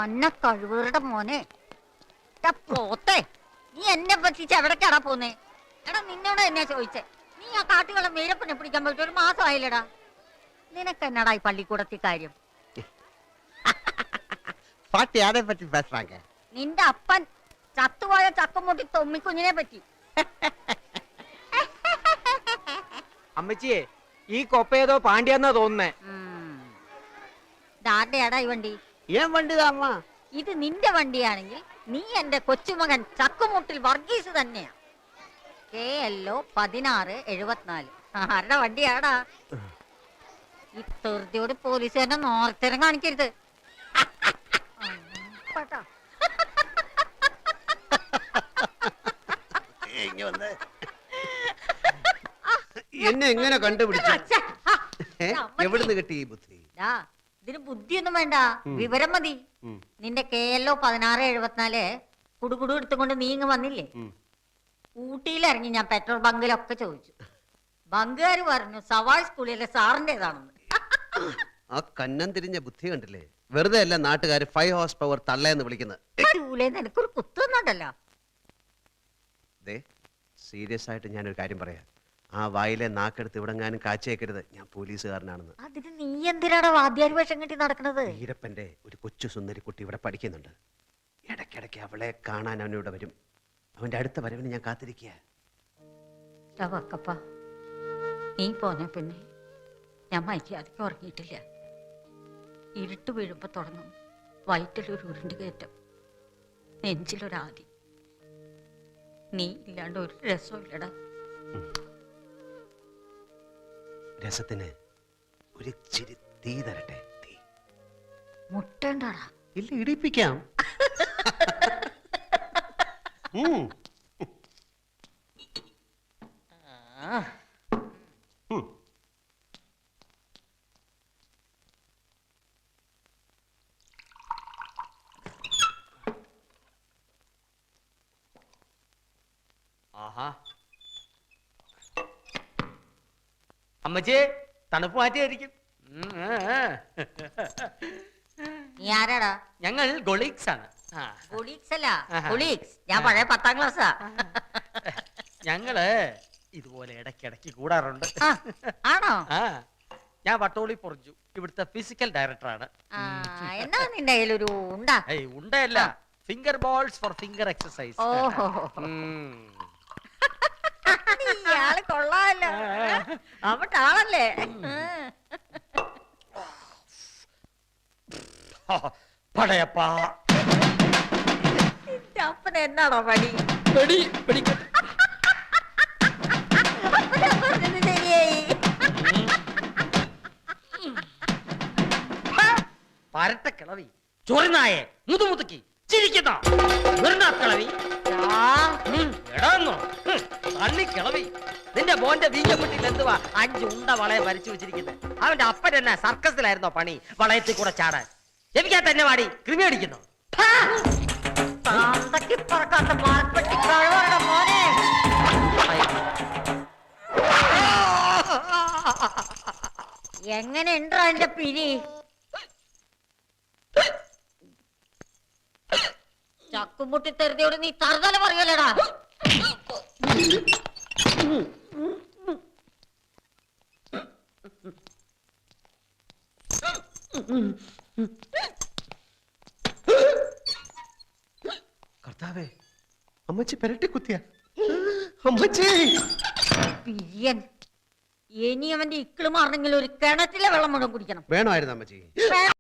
പന്ന കഴിവേറുടെ മോനെ പോത്തെ, നീ എന്നെ പറ്റിച്ച് എവിടേക്കാടാ പോന്നേ? എടാ നിന്നോട് എന്നെയാ ചോദിച്ചേ. നീ ആ കാട്ടുകളെ മീരപ്പനെ പിടിക്കാൻ പോയിട്ട് 1 മാസം ആയില്ലടാ. നിനക്ക് എന്നടാ ഈ പള്ളിക്കൂടത്തി കാര്യം? നിന്റെ അപ്പൻ ചത്തുപോയ ചക്കമുട്ടി തൊമ്മിക്കുഞ്ഞിനെ പറ്റി. അമ്മച്ചിയെ, ഈ കൊപ്പേതോ പാണ്ഡ്യാന്നാ തോന്നുന്നേ. ഇതാരുടെയാടാ ഈ വണ്ടി? ഇത് നിന്റെ വണ്ടിയാണെങ്കിൽ നീ എന്റെ കൊച്ചുമകൻ ചക്കുമുട്ടിൽ വർഗീസ് തന്നെയാ. KLO 1674. ആരുടെ വണ്ടിയാടാ? ഈ തെറുതിയോട് പോലീസുകാരനെ നോർത്തരം കാണിക്കരുത്. എന്നെ എങ്ങനെ കണ്ടുപിടിച്ചു? എവിടുന്ന് കിട്ടി ഈ ബുദ്ധി? ഇതിന് ബുദ്ധിയൊന്നും വേണ്ട, വിവരം മതി. നിന്റെ KLO 1674 കുടുകുടു എടുത്തുകൊണ്ട് നീ ഇങ്ങ് വന്നില്ലേ? ഊട്ടിയിലിറങ്ങി ഞാൻ പെട്രോൾ ബങ്കിലൊക്കെ ചോദിച്ചു. ബങ്കുകാര് പറഞ്ഞു സവായ് സ്കൂളിലെ സാറിന്റേതാണെന്ന്. ആ കന്നം തിരിഞ്ഞ ബുദ്ധി കണ്ടില്ലേ? വെറുതെ അല്ല നാട്ടുകാര് 5 ഹോഴ്സ് പവർ തള്ളയെന്ന് വിളിക്കുന്നത്. എനിക്കൊരു കുത്തുന്നുണ്ടല്ലോ. സീരിയസ് ആയിട്ട് ഞാനൊരു കാര്യം പറയാം. ആ വായിലെ നാക്കെടുത്ത് ഇവിടെങ്ങാനും കാച്ചേക്കരുത്. ഞാൻ പോലീസുകാരനാണെന്ന്. അതിന് നീ എന്തിനാണ് വാദ്യാരി വേഷം കെട്ടി നടക്കുന്നത്? വീരപ്പന്റെ ഒരു കൊച്ചു സുന്ദരി കുട്ടി ഇവിടെ പഠിക്കുന്നുണ്ട്. ഇടയ്ക്കിടയ്ക്ക് അവളെ കാണാൻ അവനിവിടെ വരും. അവന്റെ അടുത്ത വരവിന് ഞാൻ കാത്തിരിക്കുക. നീ പോന്നെ പിന്നെ ഞാൻ മര്യാദയ്ക്ക് ഉറങ്ങിയിട്ടില്ല. ഇരുട്ട് വീഴുമ്പോ തുടങ്ങും വയറ്റിലൊരു ഉരുണ്ട് കയറ്റം, നെഞ്ചിലൊരാദി. നീ ഇല്ലാണ്ട് ഒരു രസവും ഇല്ലടാ. രസത്തിന് ഒരു ചിരി തീ തരട്ടെ? തീ മുട്ടണ്ടാടാ. ഇല്ല, ഇടിപ്പിക്കാം. ആഹാ, അമ്മച്ചേ, തണുപ്പ് മാറ്റിയായിരിക്കും. നീ ആരാടാ? ഞങ്ങൾ ഗൊളീക്സ് ആണ്. കൊളീഗ്സ് അല്ല, കൊളീഗ്സ്. ഞാൻ പഴയ 10ാം ക്ലാസ്സാ. ഞങ്ങള് ഇതുപോലെ ഇടയ്ക്കിടയ്ക്ക് കൂടാറുണ്ട്. ആണോ? ഞാൻ വട്ടോളി പൊറഞ്ഞു, ഇവിടുത്തെ ഫിസിക്കൽ ഡയറക്ടറാണ്. എന്നാ നിന്റെ കയ്യിലൊരു ഉണ്ടാ? ഉണ്ടല്ല, finger balls for finger exercise. ഇയാള് കൊള്ളാമല്ലോ, അവട്ടാളല്ലേ? പടയപ്പാ, അപ്പൻ എന്നാണോ പണി? പരട്ട കിളവി, ചൊറിനായെ, മുതുമുതുക്കി ചിരിക്കുന്നോ കിളവി? എടാന്നോ തള്ളി കിളവി, നിന്റെ മോന്റെ വീഞ്ഞപ്പെട്ടിൽ എന്തുവാ 5 ഉണ്ട വളയെ വരച്ചു വെച്ചിരിക്കുന്നത്? അവന്റെ അപ്പൻ എന്നാ സർക്കസിലായിരുന്നോ പണി വളയത്തിൽ കൂടെ ചാടാൻ? എനിക്കാ തന്നെ വാടി കൃമി അടിക്കുന്നു. എങ്ങനെ ഉണ്ടോ എന്റെ പിരി? ചക്കുമുട്ടി തെറുതിയോട് നീ തറുതല പറയലടാ. കർത്താവേ, അമ്മച്ചി പെരട്ടി കുത്തിയ അമ്മച്ചി. പിരിയൻ, ഇനി അവന്റെ ഇക്കിള് മാറണമെങ്കിൽ ഒരു കിണറ്റിലെ വെള്ളം മുഴുവൻ കുടിക്കണം. വേണമായിരുന്നു അമ്മച്ചി. വേണം.